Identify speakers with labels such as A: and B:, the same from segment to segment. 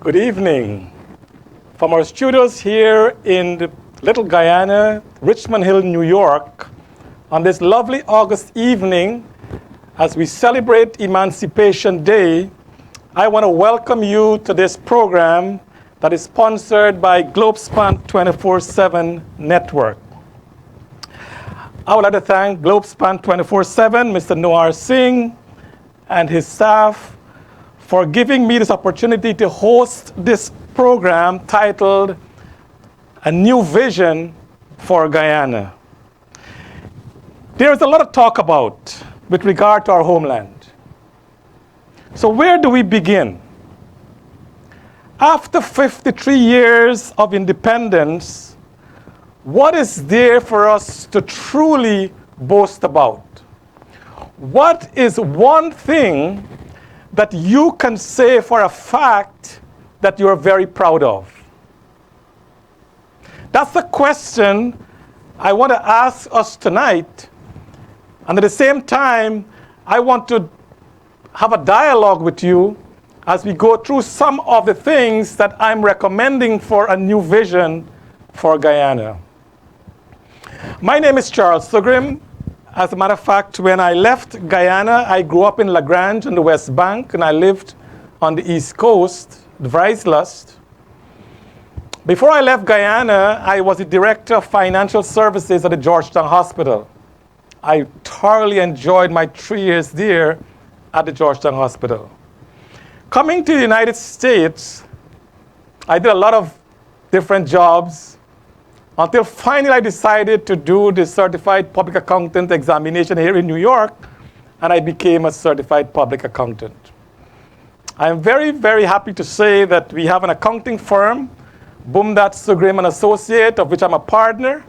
A: Good evening. From our studios here in the Little Guyana, Richmond Hill, New York, on this lovely August evening, as we celebrate Emancipation Day, I want to welcome you to this program that is sponsored by Globespan 24x7 network. I would like to thank Globespan 24x7, Mr. Noir Singh, and his staff for giving me this opportunity to host this program titled A New Vision for Guyana. There is a lot of talk about with regard to our homeland. So where do we begin? After 53 years of independence, what is there for us to truly boast about? What is one thing that you can say for a fact that you're very proud of? That's the question I want to ask us tonight. And at the same time, I want to have a dialogue with you as we go through some of the things that I'm recommending for a new vision for Guyana. My name is Charles Sugrim. As a matter of fact, when I left Guyana, I grew up in La Grange on the West Bank, and I lived on the East Coast, Vrijslust. Before I left Guyana, I was the director of financial services at the Georgetown Hospital. I thoroughly enjoyed my 3 years there at the Georgetown Hospital. Coming to the United States, I did a lot of different jobs until finally I decided to do the Certified Public Accountant examination here in New York, and I became a Certified Public Accountant. I am very, very happy to say that we have an accounting firm, Boomdat Sugrim and Associate, of which I'm a partner,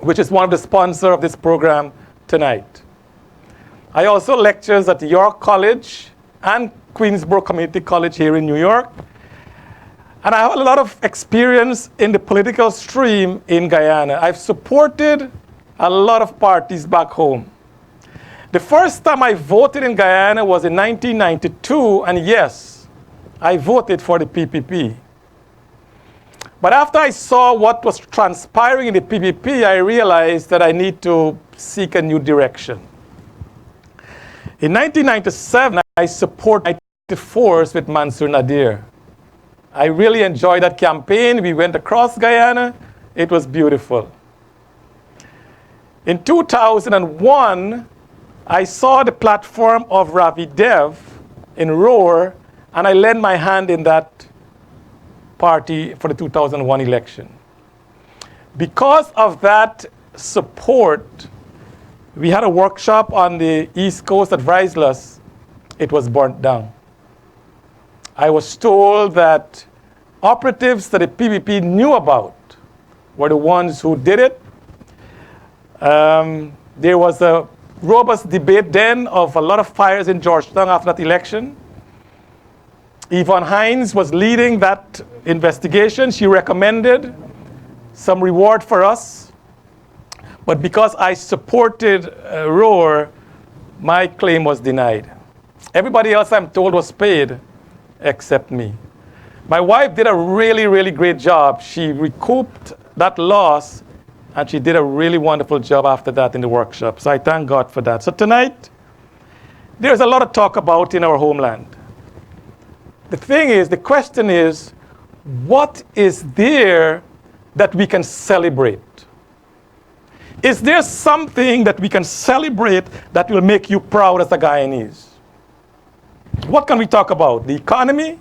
A: which is one of the sponsors of this program tonight. I also lecture at York College and Queensborough Community College here in New York. And I have a lot of experience in the political stream in Guyana. I've supported a lot of parties back home. The first time I voted in Guyana was in 1992, and yes, I voted for the PPP. But after I saw what was transpiring in the PPP, I realized that I need to seek a new direction. In 1997, I supported the force with Mansour Nadir. I really enjoyed that campaign. We went across Guyana. It was beautiful. In 2001, I saw the platform of Ravi Dev in Roar, and I lent my hand in that party for the 2001 election. Because of that support, we had a workshop on the East Coast at Vrijslust. It was burnt down. I was told that operatives that the PPP knew about were the ones who did it. There was a robust debate then of a lot of fires in Georgetown after that election. Yvonne Hines was leading that investigation. She recommended some reward for us. But because I supported Roar, my claim was denied. Everybody else, I'm told, was paid except me. My wife did a really, really great job. She recouped that loss, and she did a really wonderful job after that in the workshop. So I thank God for that. So tonight, there's a lot of talk about in our homeland. The question is, what is there that we can celebrate? Is there something that we can celebrate that will make you proud as a Guyanese? What can we talk about? The economy?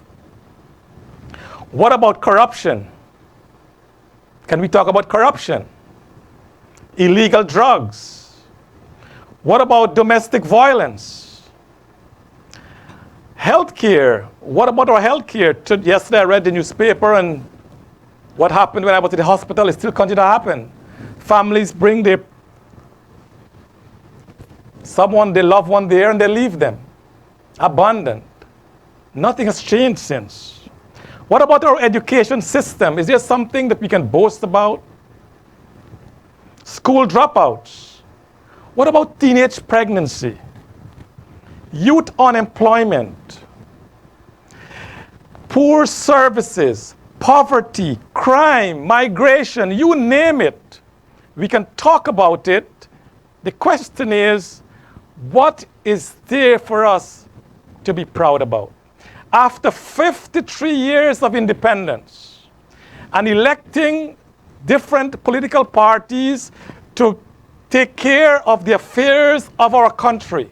A: What about corruption? Can we talk about corruption? Illegal drugs? What about domestic violence? Healthcare? What about our healthcare? Yesterday I read the newspaper, and what happened when I was at the hospital is still continuing to happen. Families bring their loved one there, and they leave them abandoned. Nothing has changed since. What about our education system? Is there something that we can boast about? School dropouts. What about teenage pregnancy? Youth unemployment. poor services, poverty, crime, migration, you name it. We can talk about it. The question is, what is there for us to be proud about? After 53 years of independence and electing different political parties to take care of the affairs of our country,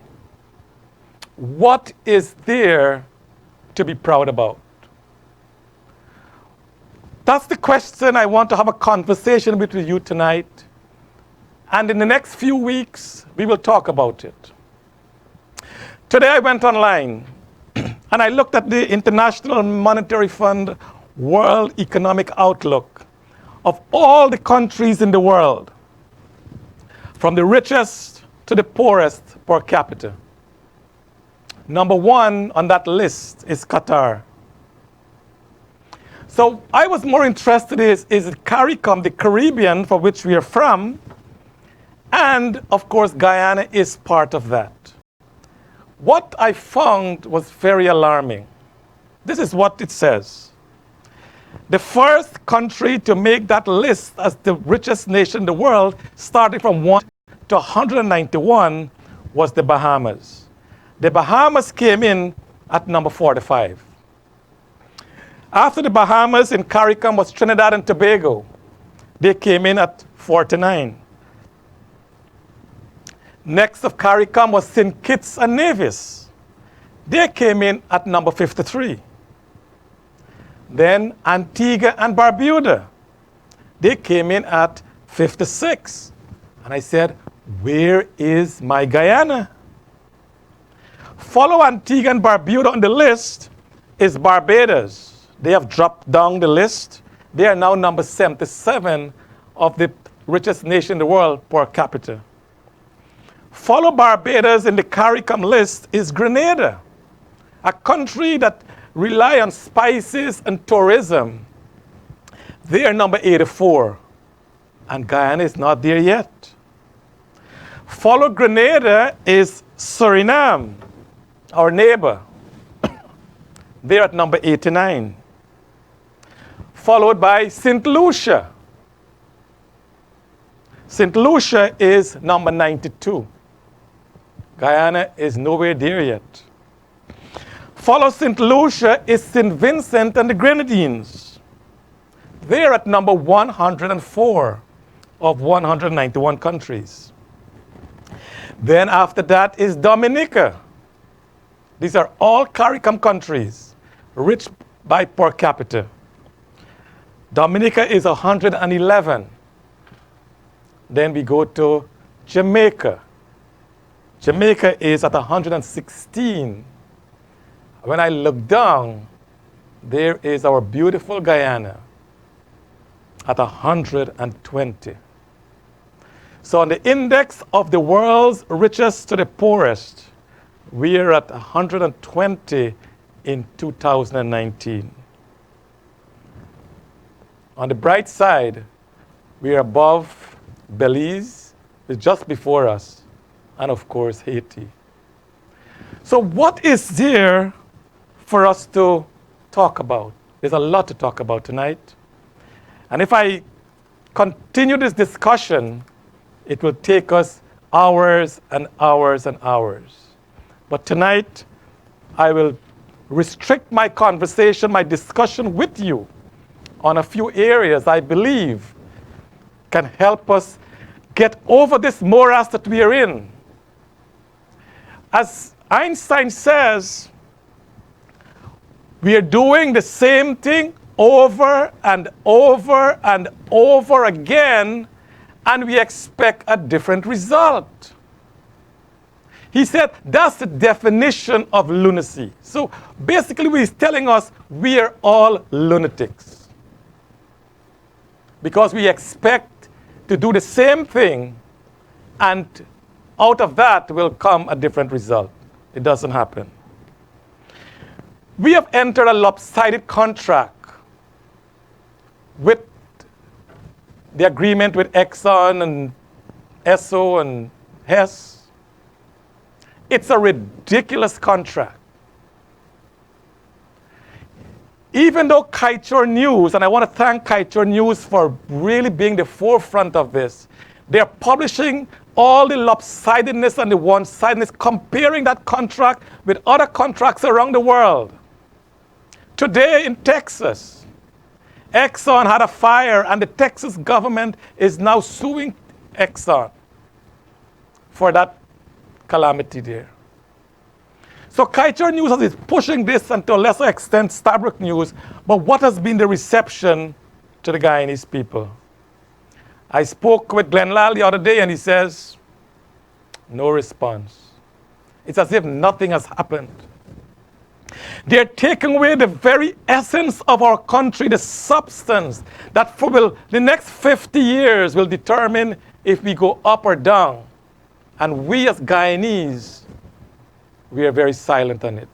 A: what is there to be proud about? That's the question I want to have a conversation with you tonight. And in the next few weeks, we will talk about it. Today I went online and I looked at the International Monetary Fund World Economic Outlook of all the countries in the world, from the richest to the poorest per capita. Number one on that list is Qatar. So I was more interested is CARICOM, the Caribbean, for which we are from, and of course Guyana is part of that. What I found was very alarming. This is what it says. The first country to make that list as the richest nation in the world, starting from 1 to 191, was the Bahamas. The Bahamas came in at number 45. After the Bahamas, in CARICOM was Trinidad and Tobago. They came in at 49. Next of CARICOM was St. Kitts and Nevis. They came in at number 53. Then Antigua and Barbuda. They came in at 56. And I said, where is my Guyana? Follow Antigua and Barbuda on the list is Barbados. They have dropped down the list. They are now number 77 of the richest nation in the world per capita. Follow Barbados in the CARICOM list is Grenada, a country that rely on spices and tourism. They are number 84, and Guyana is not there yet. Follow Grenada is Suriname, our neighbor. They're at number 89. Followed by St. Lucia. St. Lucia is number 92. Guyana is nowhere there yet. Follow St. Lucia is St. Vincent and the Grenadines. They're at number 104 of 191 countries. Then after that is Dominica. These are all CARICOM countries, rich by per capita. Dominica is 111. Then we go to Jamaica. Jamaica is at 116. When I look down, there is our beautiful Guyana at 120. So on the index of the world's richest to the poorest, we are at 120 in 2019. On the bright side, we are above Belize, is just before us, and of course Haiti. So what is there for us to talk about? There's a lot to talk about tonight. And if I continue this discussion, it will take us hours and hours and hours. But tonight, I will restrict my conversation, my discussion with you on a few areas I believe can help us get over this morass that we are in. As Einstein says, we are doing the same thing over and over and over again, and we expect a different result. He said that's the definition of lunacy. So basically he's telling us we are all lunatics, because we expect to do the same thing, and out of that will come a different result. It doesn't happen. We have entered a lopsided contract with the agreement with Exxon and Esso and Hess. It's a ridiculous contract. Even though Kaitor News, and I want to thank Kaitor News for really being the forefront of this, they're publishing all the lopsidedness and the one-sidedness, comparing that contract with other contracts around the world. Today in Texas, Exxon had a fire, and the Texas government is now suing Exxon for that calamity there. So Kaitor News is pushing this, and to a lesser extent Stabrook News, but what has been the reception to the Guyanese people? I spoke with Glenn Lal the other day, and he says, no response. It's as if nothing has happened. They're taking away the very essence of our country, the substance that for the next 50 years will determine if we go up or down. And we as Guyanese, we are very silent on it.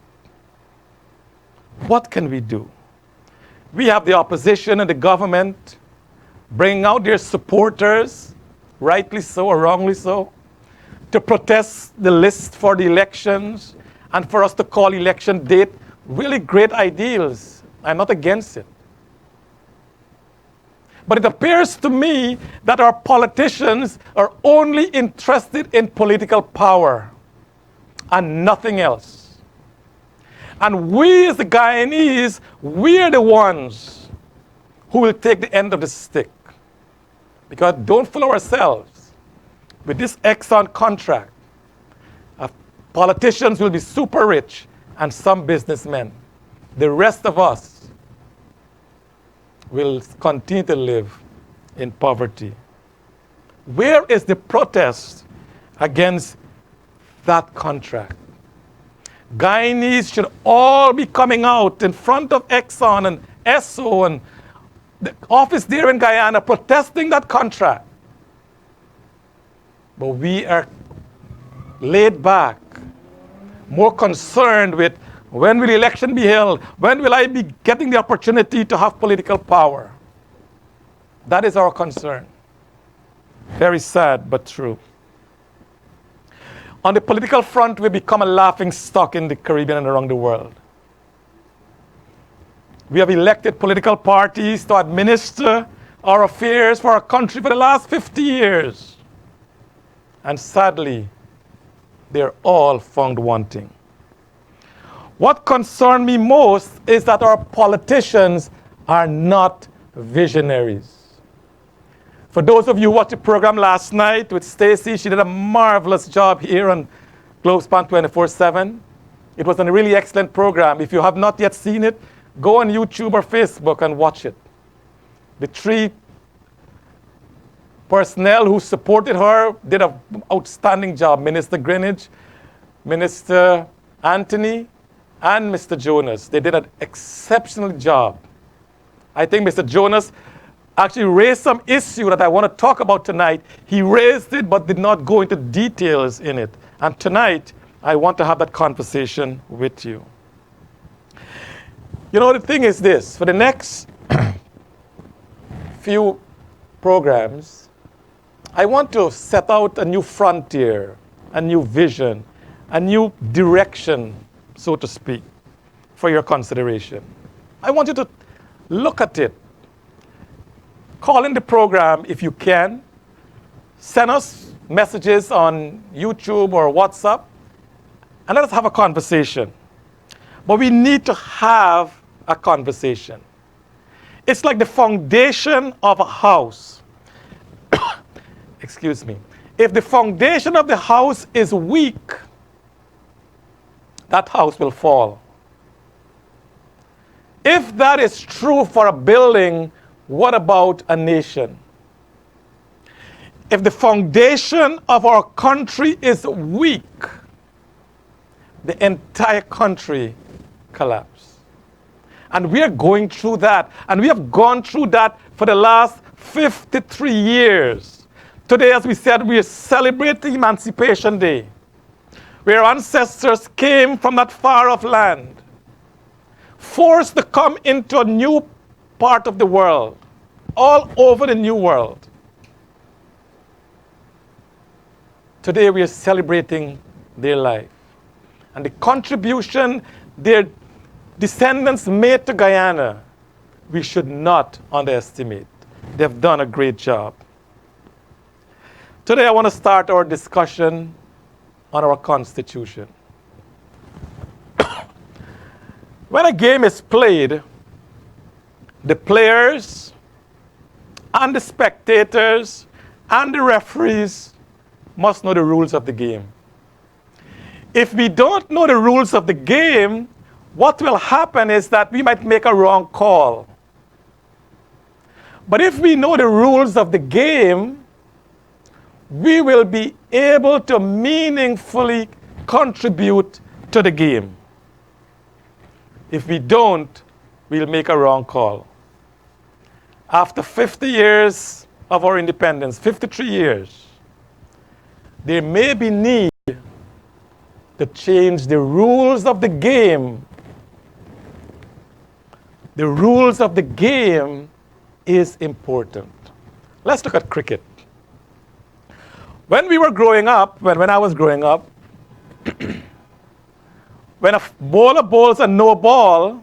A: What can we do? We have the opposition and the government bringing out their supporters, rightly so or wrongly so, to protest the list for the elections and for us to call election date really great ideals. I'm not against it. But it appears to me that our politicians are only interested in political power and nothing else. And we as the Guyanese, we're the ones who will take the end of the stick. Because don't fool ourselves. With this Exxon contract, politicians will be super rich and some businessmen. The rest of us will continue to live in poverty. Where is the protest against that contract? Guyanese should all be coming out in front of Exxon and Esso and the office there in Guyana protesting that contract. But we are laid back, more concerned with when will the election be held? When will I be getting the opportunity to have political power? That is our concern. Very sad, but true. On the political front, we become a laughing stock in the Caribbean and around the world. We have elected political parties to administer our affairs for our country for the last 50 years. And sadly, they're all found wanting. What concerns me most is that our politicians are not visionaries. For those of you who watched the program last night with Stacy, she did a marvelous job here on Globespan 24x7. It was a really excellent program. If you have not yet seen it, go on YouTube or Facebook and watch it. The three personnel who supported her did an outstanding job. Minister Greenwich, Minister Anthony, and Mr. Jonas. They did an exceptional job. I think Mr. Jonas actually raised some issue that I want to talk about tonight. He raised it but did not go into details in it. And tonight, I want to have that conversation with you. You know, the thing is this. For the next few programs, I want to set out a new frontier, a new vision, a new direction, so to speak, for your consideration. I want you to look at it. Call in the program if you can. Send us messages on YouTube or WhatsApp, and let us have a conversation. But we need to have a conversation. It's like the foundation of a house. Excuse me. If the foundation of the house is weak, that house will fall. If that is true for a building, what about a nation? If the foundation of our country is weak, the entire country collapses. And we are going through that. And we have gone through that for the last 53 years. Today, as we said, we are celebrating Emancipation Day, where ancestors came from that far-off land, forced to come into a new part of the world, all over the new world. Today we are celebrating their life and the contribution they descendants made to Guyana, we should not underestimate. They've done a great job. Today I want to start our discussion on our Constitution. When a game is played, the players and the spectators and the referees must know the rules of the game. If we don't know the rules of the game, what will happen is that we might make a wrong call. But if we know the rules of the game, we will be able to meaningfully contribute to the game. If we don't, we'll make a wrong call. After 50 years of our independence, 53 years, there may be need to change the rules of the game. The rules of the game is important. Let's look at cricket. When we were growing up, when I was growing up, when a bowler bowls a no ball,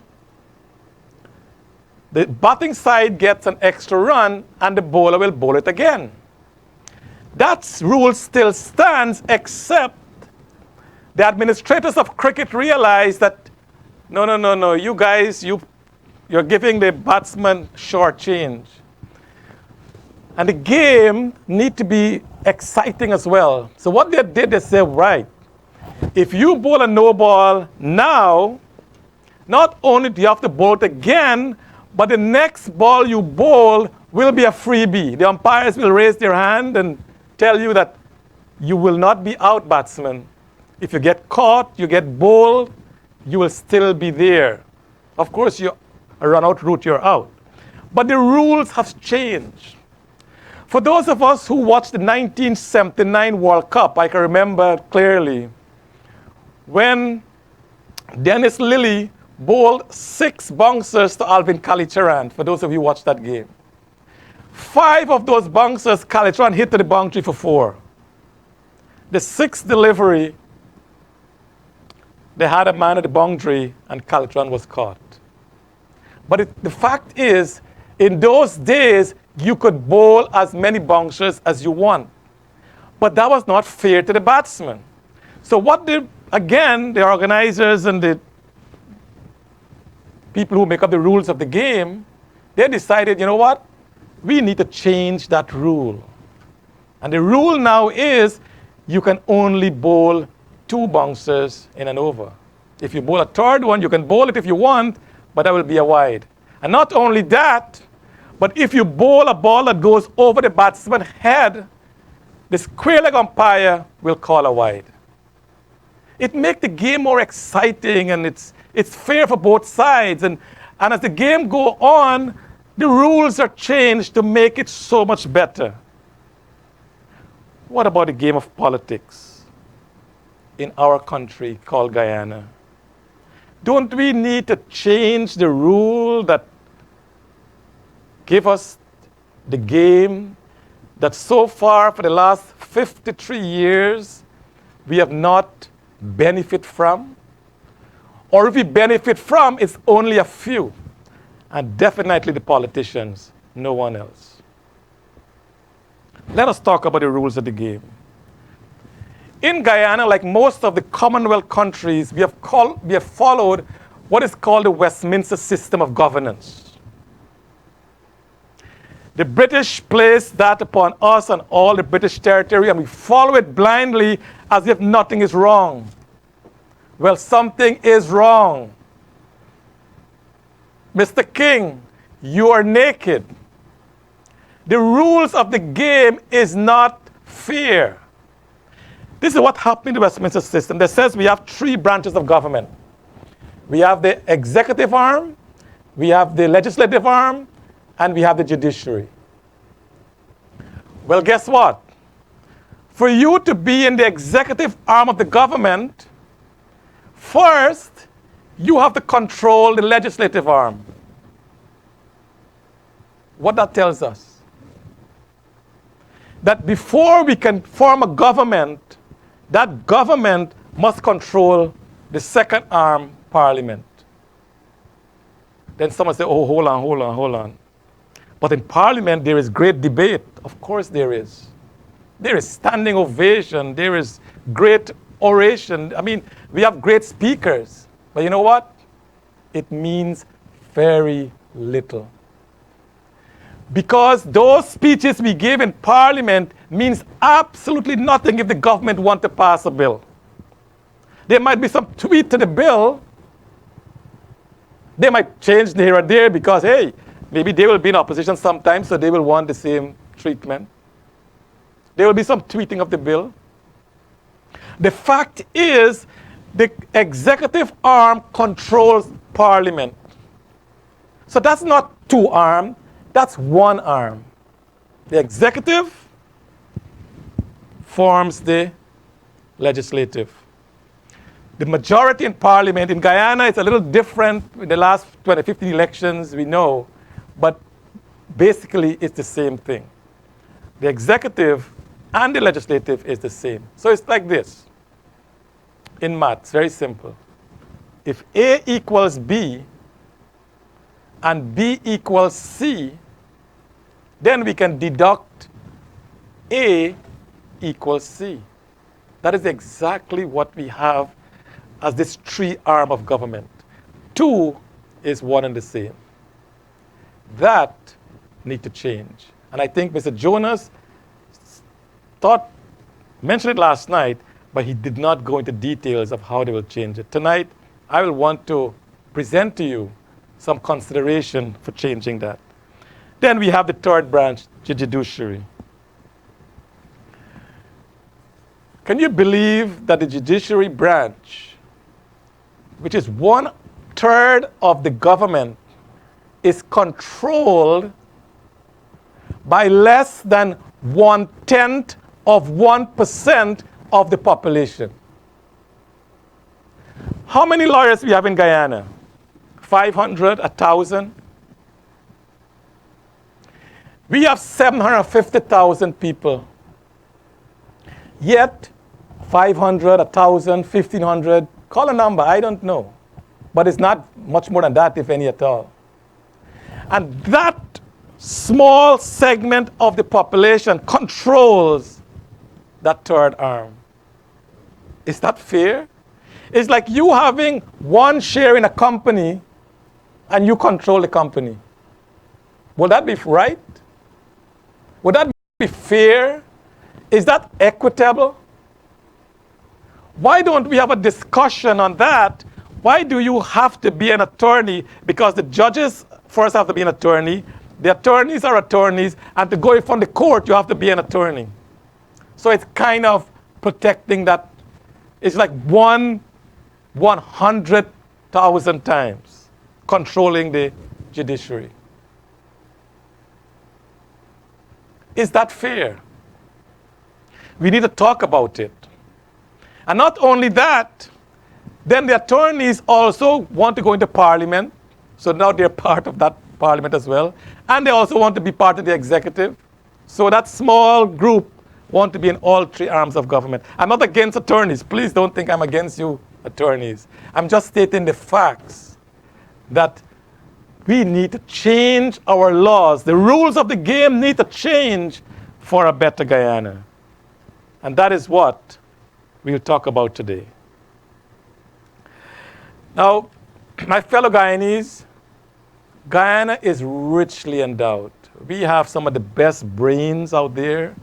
A: the batting side gets an extra run and the bowler will bowl it again. That rule still stands, except the administrators of cricket realize that no, you guys, you're giving the batsman short change. And the game need to be exciting as well. So what they did, they said, right, if you bowl a no ball now, not only do you have to bowl it again, but the next ball you bowl will be a freebie. The umpires will raise their hand and tell you that you will not be out, batsman. If you get caught, you get bowled, you will still be there. Of course, you run out route, you're out. But the rules have changed. For those of us who watched the 1979 World Cup, I can remember clearly when Dennis Lilly bowled 6 bouncers to Alvin Kalicharan, for those of you who watched that game. 5 of those bouncers, Kalicharan hit to the boundary for 4. The 6th delivery, they had a man at the boundary and Kalicharan was caught. But the fact is, in those days, you could bowl as many bouncers as you want. But that was not fair to the batsman. So what did, again, the organizers and the people who make up the rules of the game, they decided, you know what? We need to change that rule. And the rule now is you can only bowl 2 bouncers in an over. If you bowl a third one, you can bowl it if you want, but that will be a wide. And not only that, but if you bowl a ball that goes over the batsman's head, the square leg umpire will call a wide. It makes the game more exciting, and it's fair for both sides. And as the game goes on, the rules are changed to make it so much better. What about the game of politics in our country called Guyana? Don't we need to change the rule that give us the game that so far for the last 53 years we have not benefit from? Or if we benefit from, it's only a few. And definitely the politicians, no one else. Let us talk about the rules of the game. In Guyana, like most of the Commonwealth countries, we have followed what is called the Westminster system of governance. The British placed that upon us and all the British territory, and we follow it blindly as if nothing is wrong. Well, something is wrong. Mr. King, you are naked. The rules of the game is not fair. This is what happened in the Westminster system. That says we have 3 branches of government. We have the executive arm, we have the legislative arm, and we have the judiciary. Well, guess what? For you to be in the executive arm of the government, first, you have to control the legislative arm. What that tells us? That before we can form a government, that government must control the second arm, Parliament. then someone say, oh, hold on, hold on, hold on. But in Parliament, there is great debate. Of course there is. There is standing ovation. There is great oration. I mean, we have great speakers. But you know what? It means very little. Because those speeches we give in Parliament means absolutely nothing if the government want to pass a bill. There might be some tweak to the bill. They might change here or there because, hey, maybe they will be in opposition sometime, so they will want the same treatment. There will be some tweaking of the bill. The fact is, the executive arm controls Parliament. So that's not two arms, that's one arm. The executive forms the legislative. The majority in Parliament in Guyana is a little different in the last 2015 elections, we know, but basically it's the same thing. The executive and the legislative is the same. So it's like this. In maths, very simple. If A equals B and B equals C, then we can deduct A equals C. That is exactly what we have as this three arm of government. Two is one and the same. That need to change. And I think Mr. Jonas mentioned it last night, but he did not go into details of how they will change it. Tonight, I will want to present to you some consideration for changing that. Then we have the third branch, the judiciary. Can you believe that the judiciary branch, which is 1/3 of the government, is controlled by less than 1/10 of 1% of the population? How many lawyers we have in Guyana? 500, 1,000? We have 750,000 people. Yet, 500, 1,000, 1,500, call a number, I don't know. But it's not much more than that, if any at all. And that small segment of the population controls that third arm. Is that fair? It's like you having one share in a company and you control the company. Would that be right? Would that be fair? Is that equitable? Why don't we have a discussion on that? Why do you have to be an attorney? Because the judges first have to be an attorney. The attorneys are attorneys. And to go in front of the court, you have to be an attorney. So it's kind of protecting that. It's like 100,000 times controlling the judiciary. Is that fair? We need to talk about it. And not only that, then the attorneys also want to go into Parliament. So now they're part of that Parliament as well. And they also want to be part of the executive. So that small group want to be in all three arms of government. I'm not against attorneys. Please don't think I'm against you attorneys. I'm just stating the facts that we need to change our laws. The rules of the game need to change for a better Guyana. And that is what we'll talk about today. Now, my fellow Guyanese, Guyana is richly endowed. We have some of the best brains out there.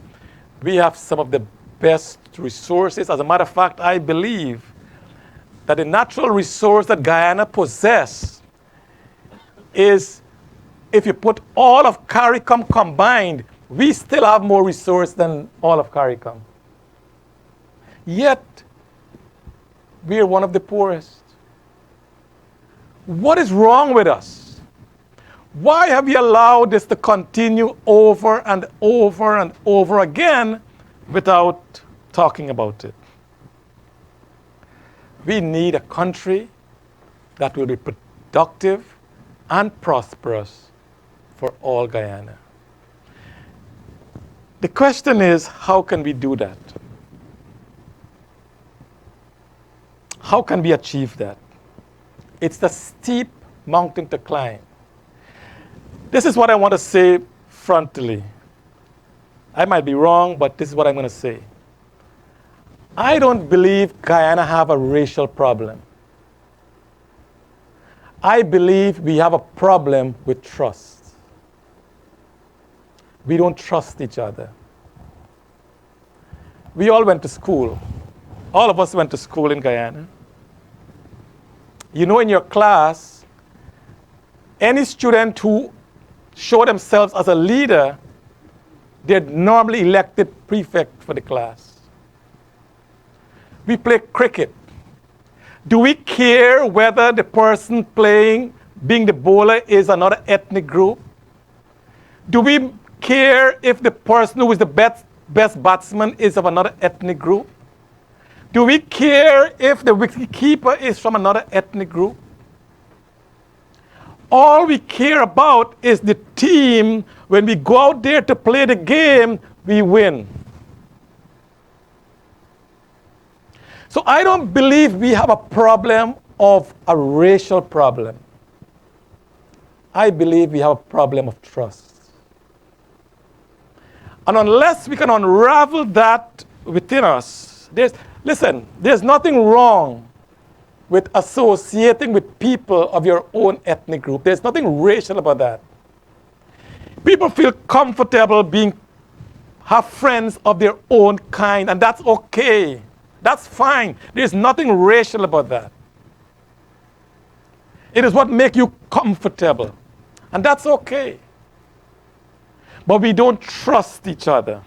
A: We have some of the best resources. As a matter of fact, I believe that the natural resource that Guyana possesses is, if you put all of CARICOM combined, we still have more resource than all of CARICOM. Yet, we are one of the poorest. What is wrong with us? Why have we allowed this to continue over and over and over again without talking about it? We need a country that will be productive and prosperous for all Guyana. The question is, how can we do that? How can we achieve that? It's the steep mountain to climb. This is what I want to say frontally. I might be wrong, but this is what I'm going to say. I don't believe Guyana have a racial problem. I believe we have a problem with trust. We don't trust each other. We all went to school. All of us went to school in Guyana. You know, in your class, any student who showed themselves as a leader, they're normally elected prefect for the class. We play cricket. Do we care whether the person playing, being the bowler, is another ethnic group? Do we care if the person who is the best batsman is of another ethnic group? Do we care if the wicketkeeper is from another ethnic group? All we care about is the team. When we go out there to play the game, we win. So I don't believe we have a problem of a racial problem. I believe we have a problem of trust. And unless we can unravel that within us, there's nothing wrong with associating with people of your own ethnic group. There's nothing racial about that. People feel comfortable have friends of their own kind, and that's okay. That's fine. There's nothing racial about that. It is what makes you comfortable, and that's okay. But we don't trust each other.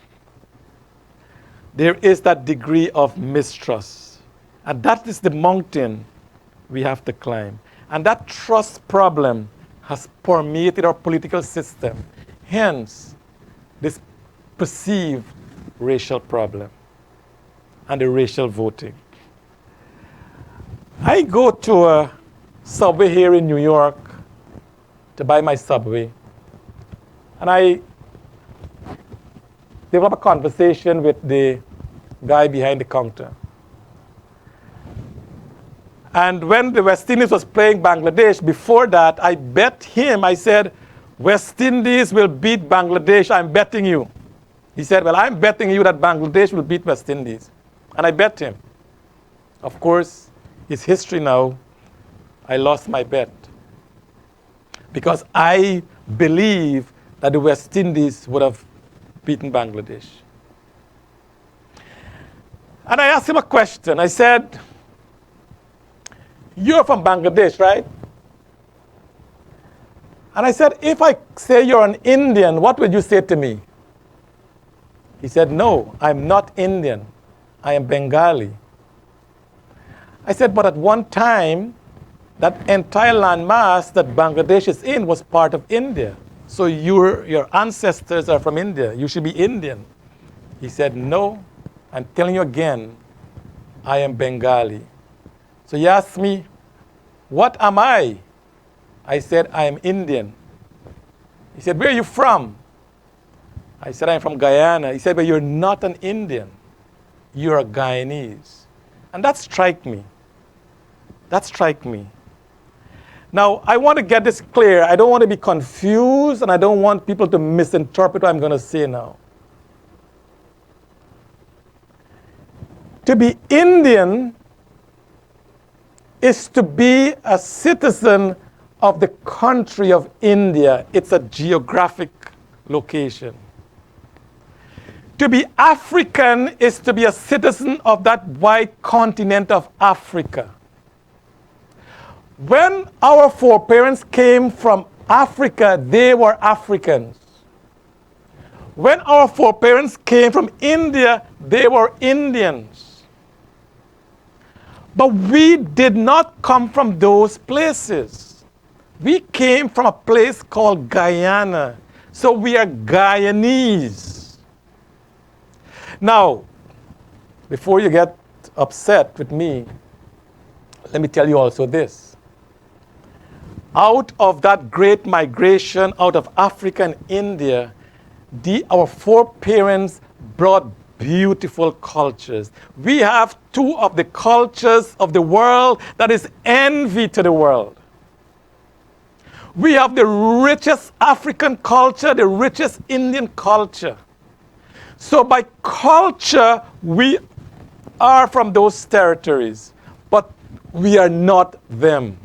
A: There is that degree of mistrust, and that is the mountain we have to climb. And that trust problem has permeated our political system. Hence, this perceived racial problem and the racial voting. I go to a subway here in New York to buy my subway, and I develop a conversation with the guy behind the counter. And when the West Indies was playing Bangladesh, before that, I bet him, I said, West Indies will beat Bangladesh, I'm betting you. He said, well, I'm betting you that Bangladesh will beat West Indies. And I bet him. Of course, it's history now. I lost my bet. Because I believe that the West Indies would have beaten Bangladesh. And I asked him a question. I said, you're from Bangladesh, right? And I said, if I say you're an Indian, what would you say to me? He said, no, I'm not Indian. I am Bengali. I said, but at one time, that entire landmass that Bangladesh is in was part of India. So your ancestors are from India. You should be Indian. He said, no, I'm telling you again, I am Bengali. So he asked me, what am I? I said, I am Indian. He said, where are you from? I said, I'm from Guyana. He said, but you're not an Indian. You're a Guyanese. And that struck me. That struck me. Now, I want to get this clear. I don't want to be confused, and I don't want people to misinterpret what I'm going to say now. To be Indian is to be a citizen of the country of India. It's a geographic location. To be African is to be a citizen of that wide continent of Africa. When our foreparents came from Africa, they were Africans. When our foreparents came from India, they were Indians. But we did not come from those places. We came from a place called Guyana. So we are Guyanese. Now, before you get upset with me, let me tell you also this. Out of that great migration out of Africa and India, our foreparents brought beautiful cultures. We have two of the cultures of the world that is envy to the world. We have the richest African culture, the richest Indian culture. So by culture, we are from those territories, but we are not them.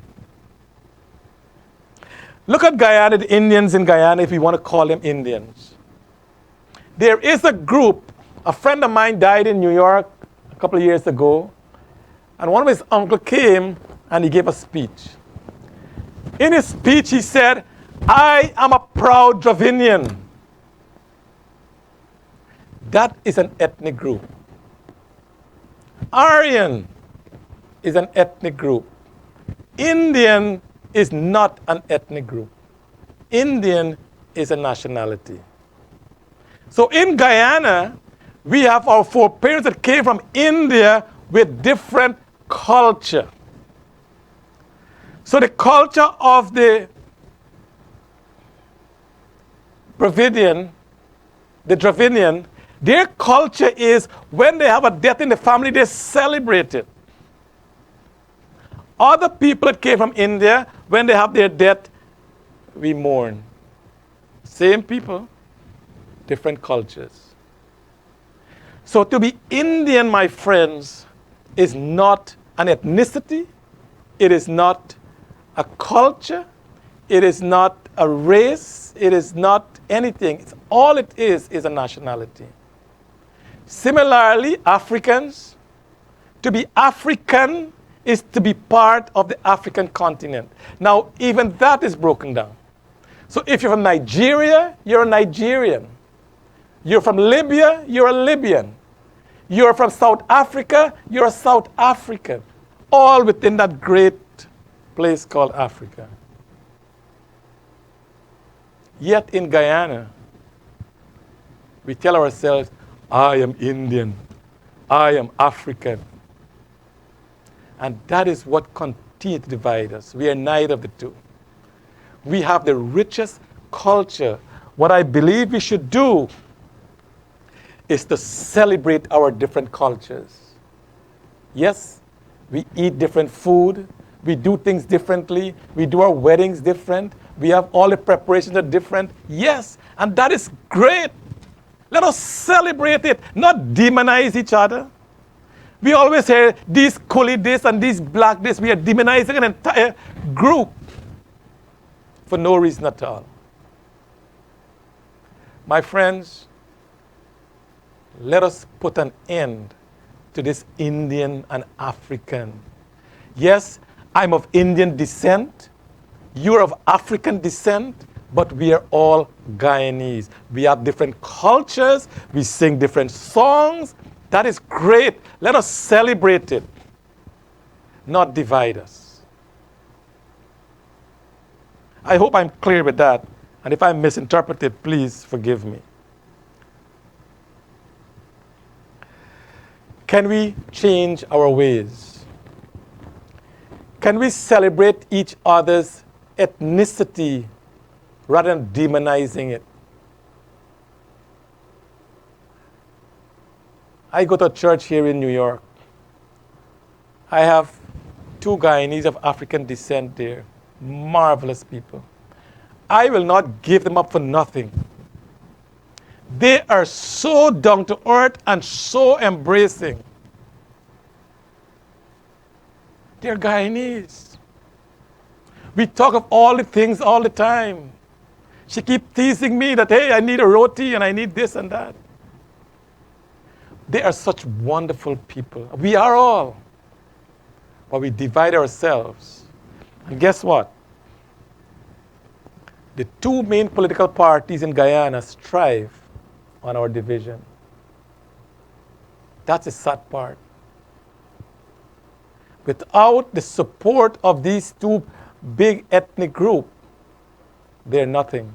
A: Look at Guyana, the Indians in Guyana, if we want to call them Indians. There is a group, a friend of mine died in New York a couple of years ago, and one of his uncles came and he gave a speech. In his speech, he said, I am a proud Dravidian. That is an ethnic group. Aryan is an ethnic group. Indian is not an ethnic group. Indian is a nationality. So in Guyana, we have our foreparents that came from India with different culture. So the culture of the Dravidian, their culture is when they have a death in the family, they celebrate it. Other people that came from India, when they have their death, we mourn. Same people, different cultures. So to be Indian, my friends, is not an ethnicity. It is not a culture. It is not a race. It is not anything. All it is a nationality. Similarly, Africans, to be African is to be part of the African continent. Now, even that is broken down. So if you're from Nigeria, you're a Nigerian. You're from Libya, you're a Libyan. You're from South Africa, you're a South African. All within that great place called Africa. Yet in Guyana, we tell ourselves, I am Indian, I am African. And that is what continues to divide us. We are neither of the two. We have the richest culture. What I believe we should do is to celebrate our different cultures. Yes, we eat different food. We do things differently. We do our weddings different. We have all the preparations are different. Yes, and that is great. Let us celebrate it, not demonize each other. We always hear these Kuli this and these black this. We are demonizing an entire group for no reason at all. My friends, let us put an end to this Indian and African. Yes, I'm of Indian descent. You're of African descent. But we are all Guyanese. We have different cultures. We sing different songs. That is great. Let us celebrate it, not divide us. I hope I'm clear with that. And if I misinterpreted, please forgive me. Can we change our ways? Can we celebrate each other's ethnicity rather than demonizing it? I go to a church here in New York. I have 2 Guyanese of African descent there. Marvelous people. I will not give them up for nothing. They are so down to earth and so embracing. They're Guyanese. We talk of all the things all the time. She keeps teasing me that, hey, I need a roti and I need this and that. They are such wonderful people. We are all. But we divide ourselves. And guess what? The 2 main political parties in Guyana strive on our division. That's the sad part. Without the support of these 2 big ethnic groups, they're nothing.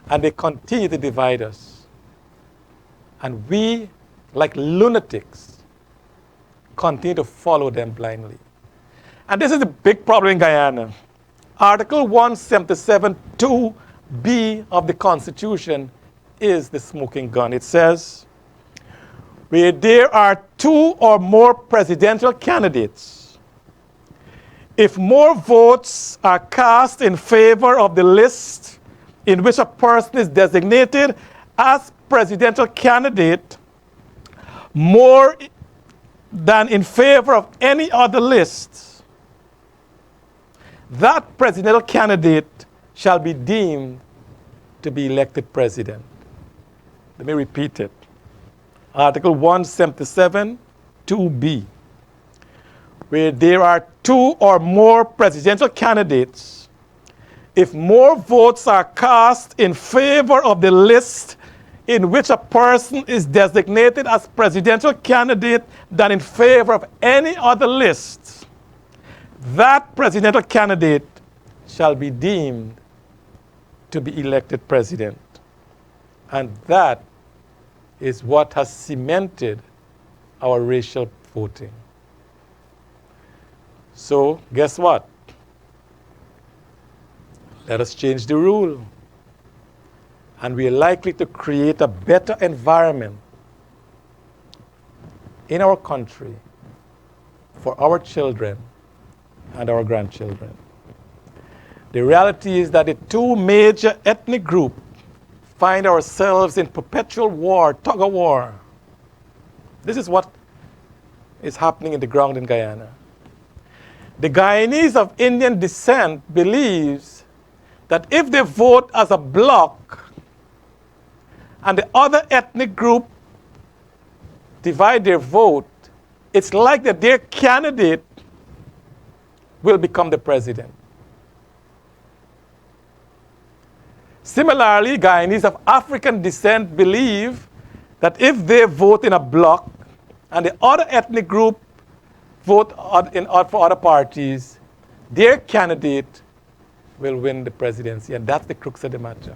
A: And they continue to divide us. And we, like lunatics, continue to follow them blindly. And this is the big problem in Guyana. Article 177(2)(b) of the Constitution is the smoking gun. It says, where there are 2 or more presidential candidates, if more votes are cast in favor of the list in which a person is designated as presidential candidate more than in favor of any other list, that presidential candidate shall be deemed to be elected president. Let me repeat it. Article 177, 2B. Where there are two or more presidential candidates, if more votes are cast in favor of the list in which a person is designated as presidential candidate than in favor of any other list, that presidential candidate shall be deemed to be elected president. And that is what has cemented our racial voting. So, guess what? Let us change the rule. And we are likely to create a better environment in our country for our children and our grandchildren. The reality is that the two major ethnic groups find ourselves in perpetual war, tug of war. This is what is happening in the ground in Guyana. The Guyanese of Indian descent believes that if they vote as a bloc and the other ethnic group divide their vote, it's like that their candidate will become the president. Similarly, Guyanese of African descent believe that if they vote in a bloc and the other ethnic group vote for other parties, their candidate will win the presidency. And that's the crux of the matter.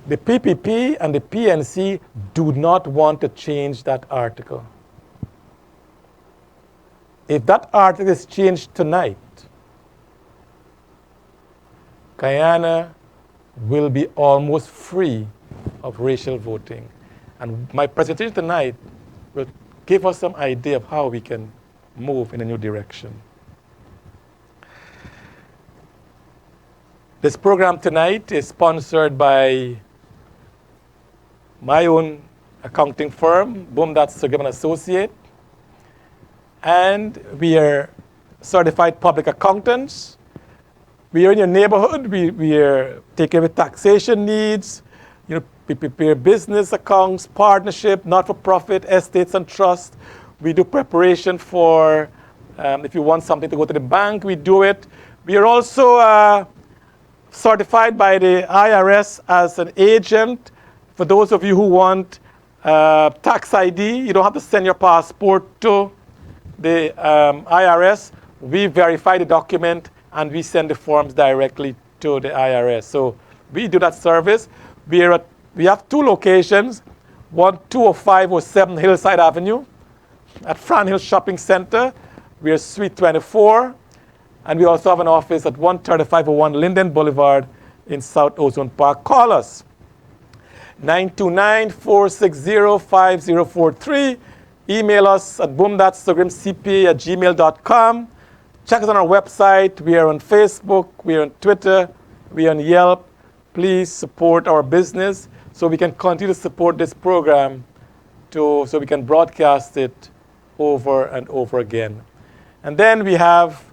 A: The PPP and the PNC do not want to change that article. If that article is changed tonight, Guyana will be almost free of racial voting. And my presentation tonight will give us some idea of how we can move in a new direction. This program tonight is sponsored by my own accounting firm, Sugrim and Associate. And we are certified public accountants. We are in your neighborhood. We are taking care of taxation needs. We prepare business accounts, partnership, not-for-profit, estates and trust. We do preparation for, if you want something to go to the bank, we do it. We are also certified by the IRS as an agent. For those of you who want tax ID, you don't have to send your passport to the IRS. We verify the document and we send the forms directly to the IRS. So we do that service. We have two locations, 20507 Hillside Avenue at Fran Hill Shopping Center. We are Suite 24. And we also have an office at 13501 Linden Boulevard in South Ozone Park. Call us, 929-460-5043. Email us at boom.sugrimcpa@gmail.com. Check us on our website. We are on Facebook. We are on Twitter. We are on Yelp. Please support our business so we can continue to support this program so we can broadcast it over and over again. And then we have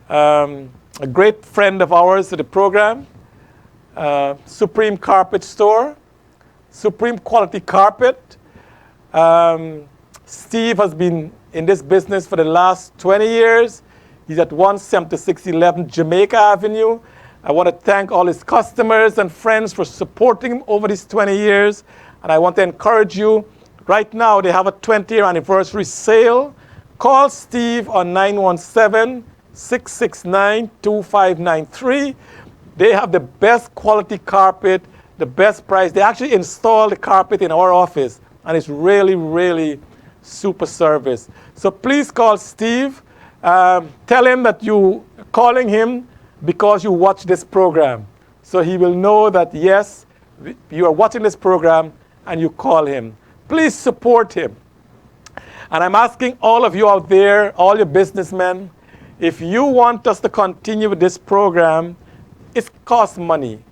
A: a great friend of ours to the program, Supreme Carpet Store, Supreme Quality Carpet. Steve has been in this business for the last 20 years. He's at 17611 Jamaica Avenue. I want to thank all his customers and friends for supporting him over these 20 years. And I want to encourage you, right now they have a 20-year anniversary sale. Call Steve on 917-669-2593. They have the best quality carpet, the best price. They actually install the carpet in our office, and it's really, really super service. So please call Steve. Tell him that you are calling him because you watch this program. So he will know that, yes, you are watching this program and you call him. Please support him. And I'm asking all of you out there, all your businessmen, if you want us to continue with this program, it costs money.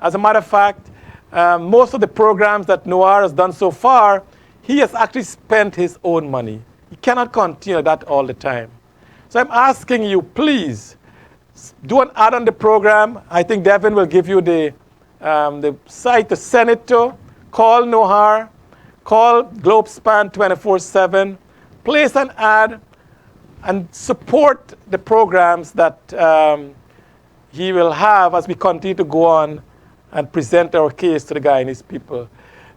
A: As a matter of fact, most of the programs that Noir has done so far, he has actually spent his own money. He cannot continue that all the time. So I'm asking you, please, do an ad on the program. I think Devin will give you the site to send it to. Call Nohar. Call Globespan 24x7. Place an ad and support the programs that he will have as we continue to go on and present our case to the Guyanese people.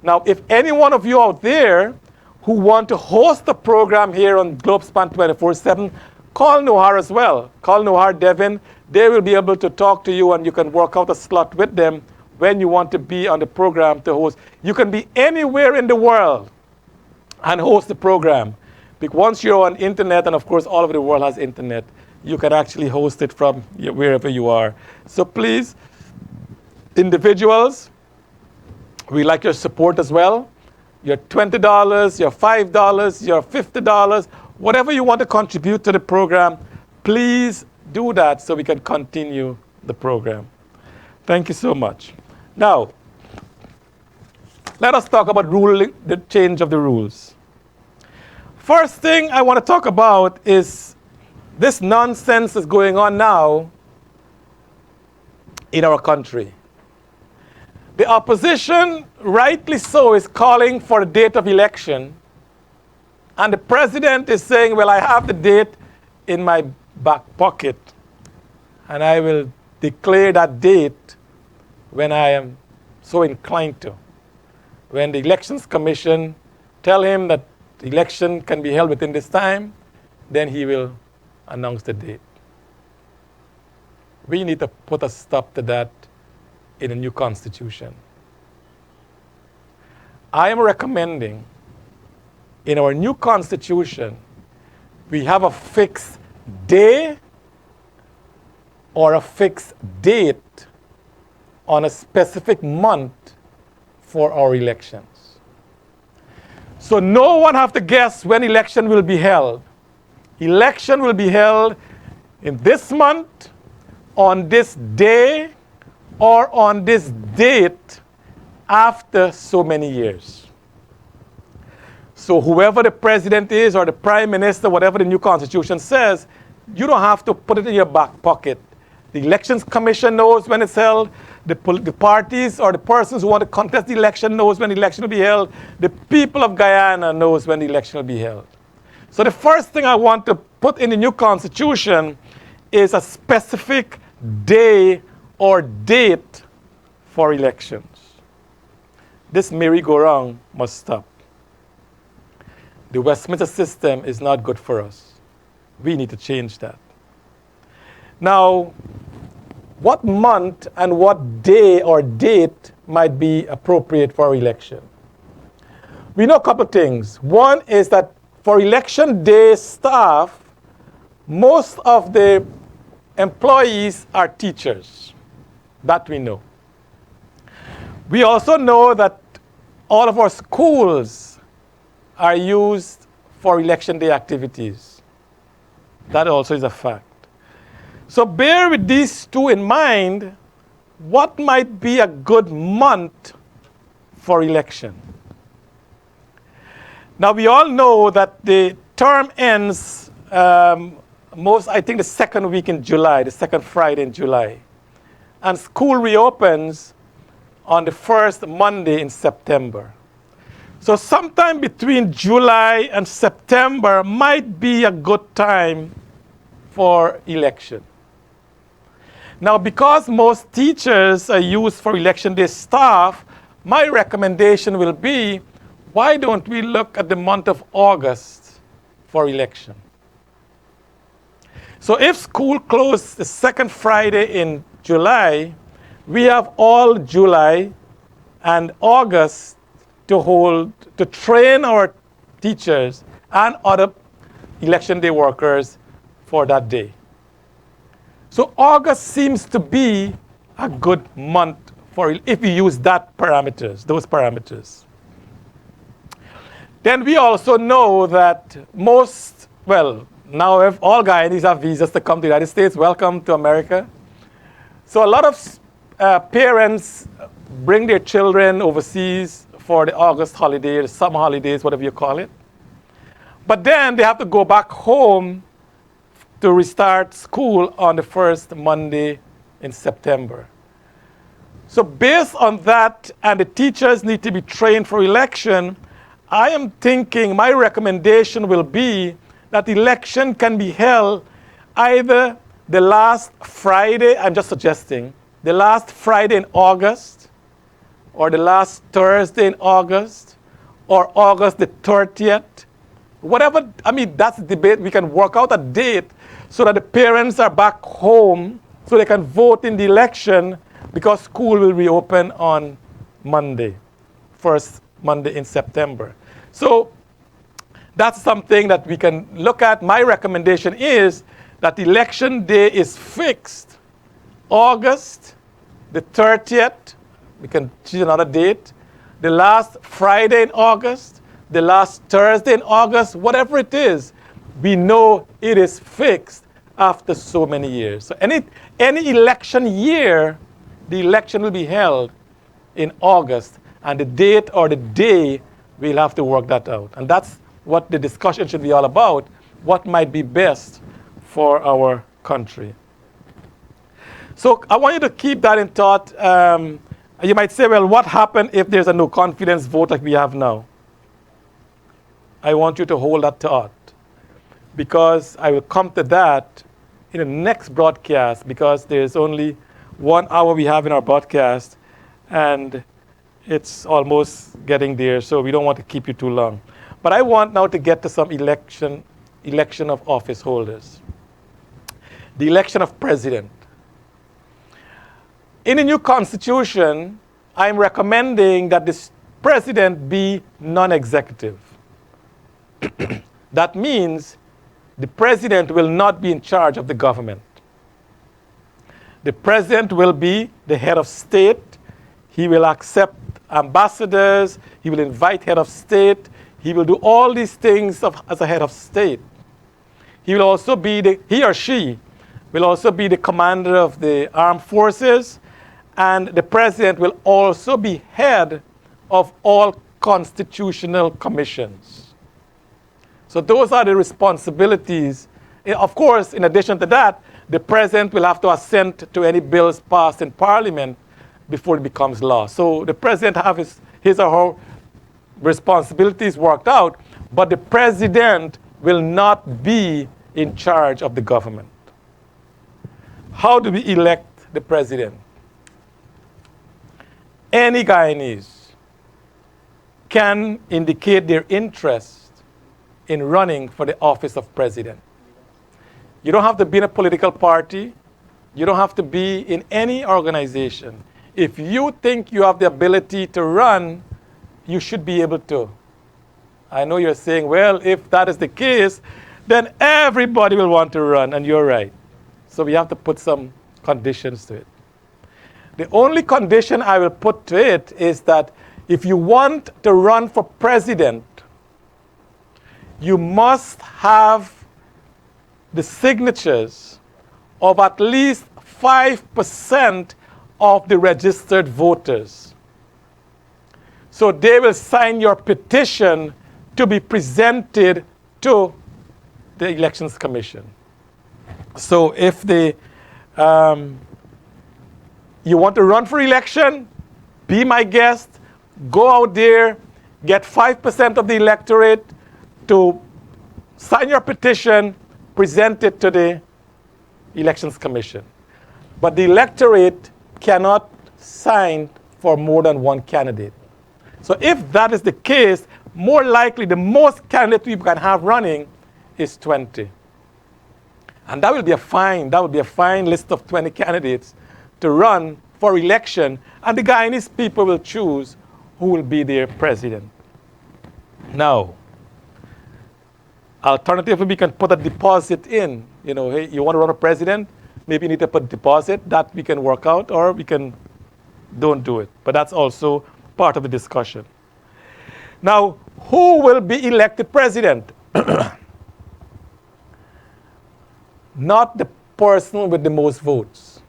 A: Now, if any one of you out there who want to host a program here on Globespan 24x7, call Nohar as well. Call Nohar, Devin. They will be able to talk to you, and you can work out a slot with them when you want to be on the program to host. You can be anywhere in the world and host the program. Because once you're on internet, and of course all over the world has internet, you can actually host it from wherever you are. So please, individuals, we like your support as well. Your $20, your $5, your $50, whatever you want to contribute to the program, please do that so we can continue the program. Thank you so much. Now, let us talk about the change of the rules. First thing I want to talk about is this nonsense is going on now in our country. The opposition, rightly so, is calling for a date of election. And the president is saying, well, I have the date in my back pocket. And I will declare that date when I am so inclined to. When the Elections Commission tell him that the election can be held within this time, then he will announce the date. We need to put a stop to that in a new constitution. I am recommending in our new constitution, we have a fixed day or a fixed date on a specific month for our elections. So no one have to guess when election will be held. Election will be held in this month, on this day, or on this date after so many years. So whoever the president is or the prime minister, whatever the new constitution says, you don't have to put it in your back pocket. The Elections Commission knows when it's held. The parties or the persons who want to contest the election knows when the election will be held. The people of Guyana knows when the election will be held. So the first thing I want to put in the new constitution is a specific day or date for elections. This merry-go-round must stop. The Westminster system is not good for us. We need to change that. Now, what month and what day or date might be appropriate for election? We know a couple things. One is that for election day staff, most of the employees are teachers. That we know. We also know that all of our schools are used for election day activities. That also is a fact. So bear with these two in mind. What might be a good month for election? Now we all know that the term ends I think the second week in July, the second Friday in July. And school reopens on the first Monday in September. So sometime between July and September might be a good time for election. Now, because most teachers are used for election day staff, my recommendation will be, why don't we look at the month of August for election? So if school closed the second Friday in July, we have all July and August to train our teachers and other election day workers for that day. So August seems to be a good month for if you use those parameters. Then we also know that most, well, now if all Guyanese have visas to come to the United States, welcome to America. So a lot of parents bring their children overseas for the August holiday, the summer holidays, whatever you call it. But then they have to go back home to restart school on the first Monday in September. So based on that, and the teachers need to be trained for election, I am thinking my recommendation will be that election can be held either the last Friday, I'm just suggesting, the last Friday in August, or the last Thursday in August, or August the 30th. Whatever, I mean, that's the debate. We can work out a date so that the parents are back home so they can vote in the election, because school will reopen on Monday, first Monday in September. So that's something that we can look at. My recommendation is that election day is fixed August the 30th. We can choose another date. The last Friday in August, the last Thursday in August, whatever it is, we know it is fixed after so many years. So any election year, the election will be held in August, and the date or the day, we'll have to work that out. And that's what the discussion should be all about, what might be best for our country. So I want you to keep that in thought. You might say, well, what happened if there's a no confidence vote like we have now? I want you to hold that thought, because I will come to that in the next broadcast, because there's only 1 hour we have in our broadcast, and it's almost getting there, so we don't want to keep you too long. But I want now to get to some election of office holders. The election of president. In the new constitution, I'm recommending that the president be non-executive. That means the president will not be in charge of the government. The president will be the head of state. He will accept ambassadors. He will invite head of state. He will do all these things as a head of state. He will also be he or she will also be the commander of the armed forces, and the president will also be head of all constitutional commissions. So those are the responsibilities. Of course, in addition to that, the president will have to assent to any bills passed in Parliament before it becomes law. So the president has his or her responsibilities worked out, but the president will not be in charge of the government. How do we elect the president? Any Guyanese can indicate their interest in running for the office of president. You don't have to be in a political party. You don't have to be in any organization. If you think you have the ability to run, you should be able to. I know you're saying, well, if that is the case, then everybody will want to run, and you're right. So we have to put some conditions to it. The only condition I will put to it is that if you want to run for president, you must have the signatures of at least 5% of the registered voters. So they will sign your petition to be presented to the Elections Commission. So if you want to run for election, be my guest, go out there, get 5% of the electorate to sign your petition, present it to the Elections Commission. But the electorate cannot sign for more than one candidate. So if that is the case, more likely the most candidates we can have running is 20. And that will be a fine list of 20 candidates to run for election, and the Guyanese people will choose who will be their president. Now, alternatively, we can put a deposit in. You know, hey, you want to run a president? Maybe you need to put a deposit. That we can work out, or we can don't do it. But that's also part of the discussion. Now, who will be elected president? Not the person with the most votes.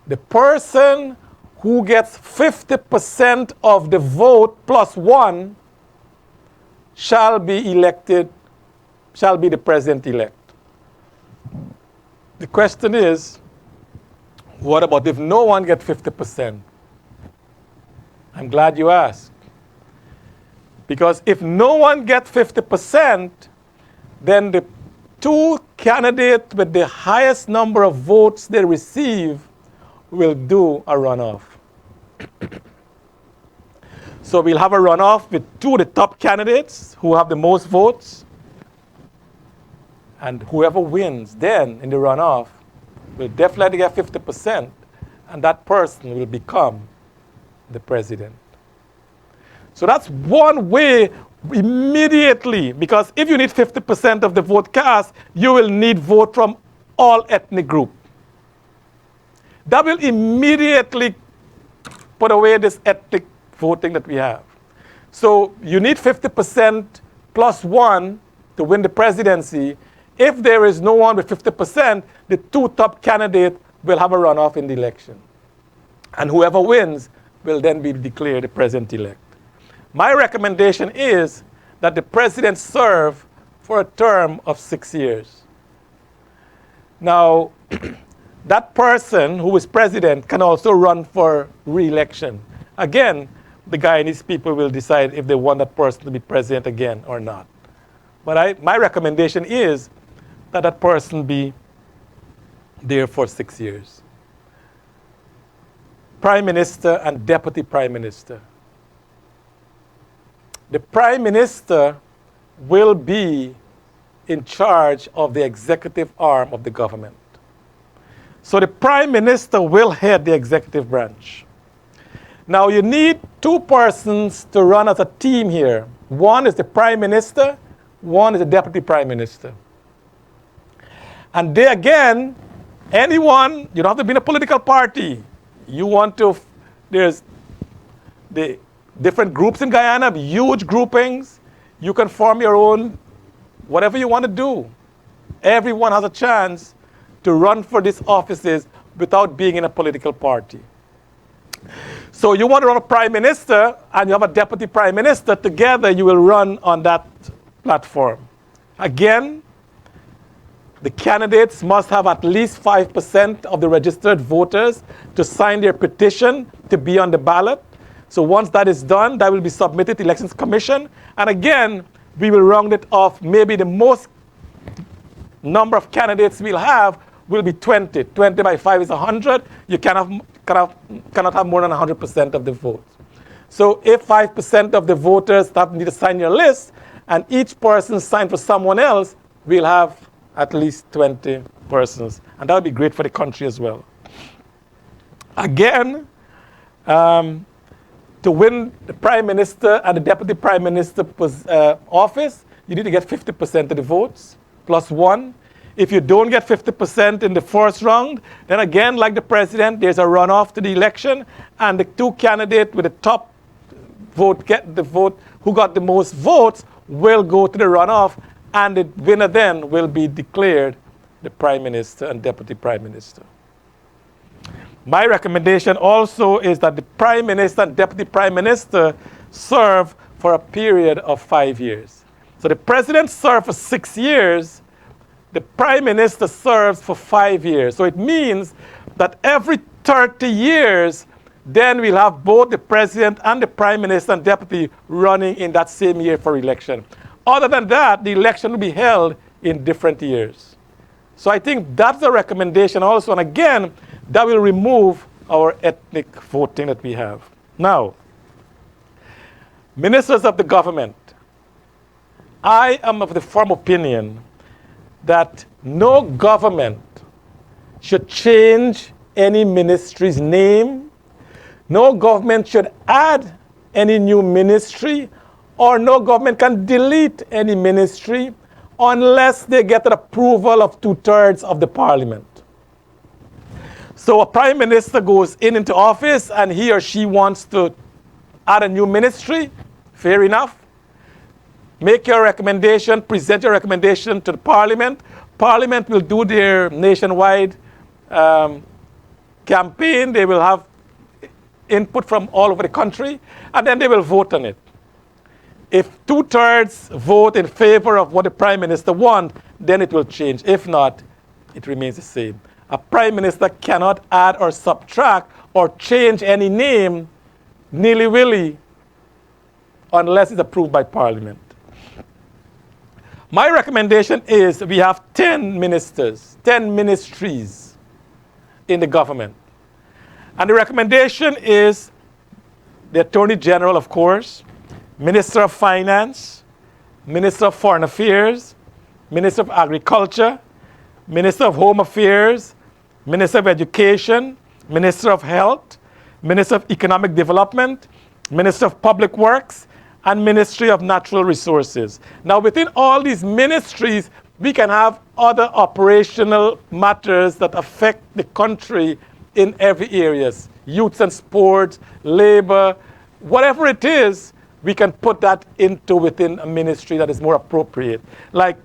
A: The person who gets 50% of the vote plus one shall be elected, shall be the president-elect. The question is, what about if no one gets 50%? I'm glad you asked. Because if no one gets 50%, then the two candidates with the highest number of votes they receive will do a runoff. So we'll have a runoff with two of the top candidates who have the most votes. And whoever wins then in the runoff will definitely get 50%. And that person will become the president. So that's one way immediately, because if you need 50% of the vote cast, you will need vote from all ethnic groups. That will immediately put away this ethnic voting that we have. So you need 50% plus one to win the presidency. If there is no one with 50%, the two top candidates will have a runoff in the election. And whoever wins will then be declared the president-elect. My recommendation is that the president serve for a term of 6 years. Now, that person who is president can also run for re-election. Again, the Guyanese people will decide if they want that person to be president again or not. But my recommendation is that that person be there for 6 years. Prime Minister and Deputy Prime Minister. The Prime Minister will be in charge of the executive arm of the government. So the Prime Minister will head the executive branch. Now you need two persons to run as a team here. One is the Prime Minister, one is the Deputy Prime Minister. And there again, anyone, you don't have to be in a political party. You want to, there's the different groups in Guyana, huge groupings. You can form your own, whatever you want to do. Everyone has a chance to run for these offices without being in a political party. So you want to run a prime minister and you have a deputy prime minister, together you will run on that platform. Again, the candidates must have at least 5% of the registered voters to sign their petition to be on the ballot. So once that is done, that will be submitted to the Elections Commission. And again, we will round it off. Maybe the most number of candidates we'll have will be 20. 20 by 5 is 100. You cannot have more than 100% of the votes. So if 5% of the voters need to sign your list, and each person sign for someone else, we'll have at least 20 persons. And that would be great for the country as well. Again, to win the prime minister and the deputy prime minister office, you need to get 50% of the votes, plus one. If you don't get 50% in the first round, then again, like the president, there's a runoff to the election, and the two candidates with the top vote, get the vote, who got the most votes, will go to the runoff, and the winner then will be declared the prime minister and deputy prime minister. My recommendation also is that the prime minister and deputy prime minister serve for a period of 5 years. So the president serves for 6 years, the prime minister serves for 5 years. So it means that every 30 years, then we'll have both the president and the prime minister and deputy running in that same year for election. Other than that, the election will be held in different years. So I think that's a recommendation also. And again, that will remove our ethnic voting that we have. Now, ministers of the government, I am of the firm opinion that no government should change any ministry's name. No government should add any new ministry, or no government can delete any ministry unless they get an approval of 2/3 of the parliament. So a prime minister goes into office and he or she wants to add a new ministry. Fair enough. Make your recommendation, present your recommendation to the Parliament. Parliament will do their nationwide campaign. They will have input from all over the country, and then they will vote on it. If 2/3 vote in favor of what the Prime Minister wants, then it will change. If not, it remains the same. A Prime Minister cannot add or subtract or change any name nilly-willy unless it's approved by Parliament. My recommendation is we have 10 ministers, 10 ministries in the government. And the recommendation is the Attorney General, of course, Minister of Finance, Minister of Foreign Affairs, Minister of Agriculture, Minister of Home Affairs, Minister of Education, Minister of Health, Minister of Economic Development, Minister of Public Works, and Ministry of Natural Resources. Now, within all these ministries, we can have other operational matters that affect the country in every areas. Youth and sports, labor, whatever it is, we can put that into within a ministry that is more appropriate. Like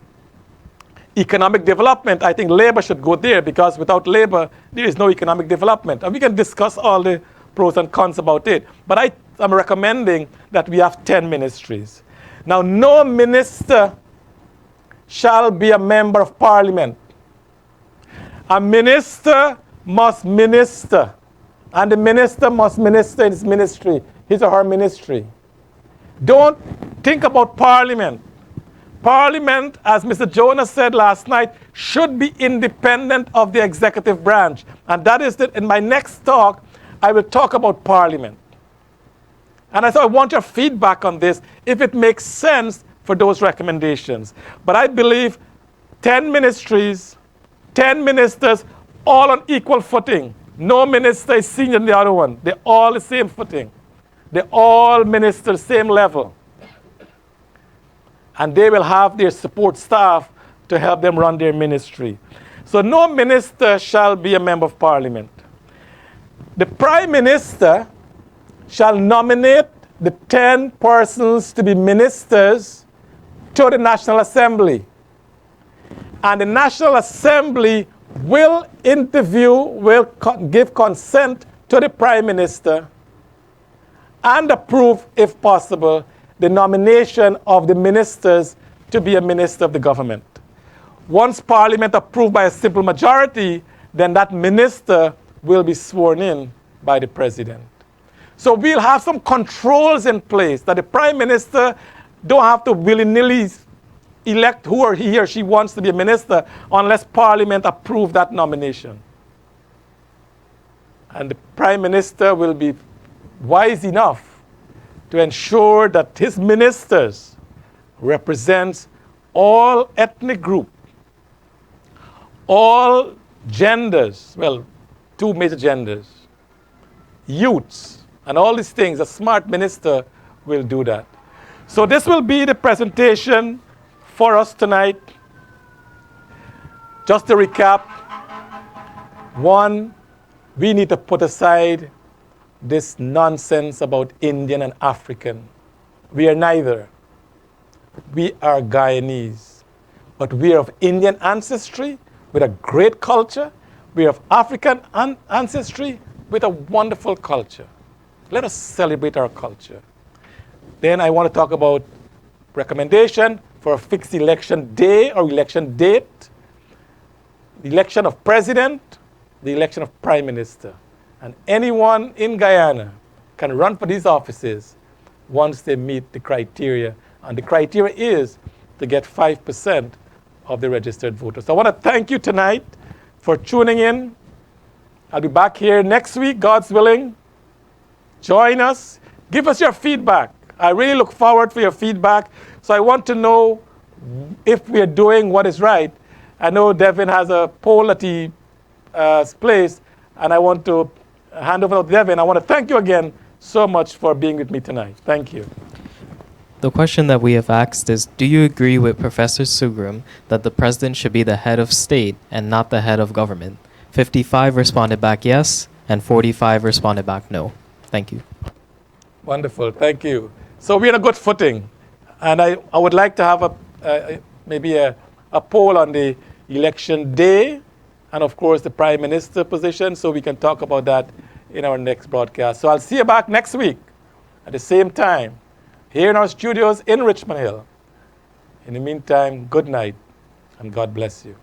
A: economic development, I think labor should go there, because without labor, there is no economic development. And we can discuss all the pros and cons about it. But I'm recommending that we have 10 ministries. Now, no minister shall be a member of Parliament. A minister must minister. And the minister must minister in his ministry, his or her ministry. Don't think about Parliament. Parliament, as Mr. Jonas said last night, should be independent of the executive branch. And that is that in my next talk, I will talk about Parliament. And so I want your feedback on this, if it makes sense for those recommendations. But I believe 10 ministries, 10 ministers, all on equal footing. No minister is senior than the other one. They're all the same footing. They're all ministers, same level. And they will have their support staff to help them run their ministry. So no minister shall be a member of Parliament. The Prime Minister shall nominate the 10 persons to be ministers to the National Assembly. And the National Assembly will interview, will give consent to the Prime Minister and approve, if possible, the nomination of the ministers to be a minister of the government. Once Parliament approved by a simple majority, then that minister will be sworn in by the President. So we'll have some controls in place that the Prime Minister don't have to willy-nilly elect who or he or she wants to be a minister unless Parliament approves that nomination. And the Prime Minister will be wise enough to ensure that his ministers represent all ethnic groups, all genders, well, 2 major genders, youths, and all these things. A smart minister will do that. So this will be the presentation for us tonight. Just to recap, 1, we need to put aside this nonsense about Indian and African. We are neither. We are Guyanese. But we are of Indian ancestry with a great culture. We are of African ancestry with a wonderful culture. Let us celebrate our culture. Then I want to talk about recommendation for a fixed election day or election date, the election of president, the election of prime minister. And anyone in Guyana can run for these offices once they meet the criteria. And the criteria is to get 5% of the registered voters. So I want to thank you tonight for tuning in. I'll be back here next week, God's willing. Join us. Give us your feedback. I really look forward for your feedback. So I want to know if we are doing what is right. I know Devin has a poll that he placed, and I want to hand over to Devin. I want to thank you again so much for being with me tonight. Thank you.
B: The question that we have asked is, do you agree with Professor Sugrim that the president should be the head of state and not the head of government? 55 responded back yes, and 45 responded back no. Thank you.
A: Wonderful. Thank you. So we're in a good footing. And I would like to have maybe a poll on the election day and, of course, the Prime Minister position, so we can talk about that in our next broadcast. So I'll see you back next week at the same time here in our studios in Richmond Hill. In the meantime, good night and God bless you.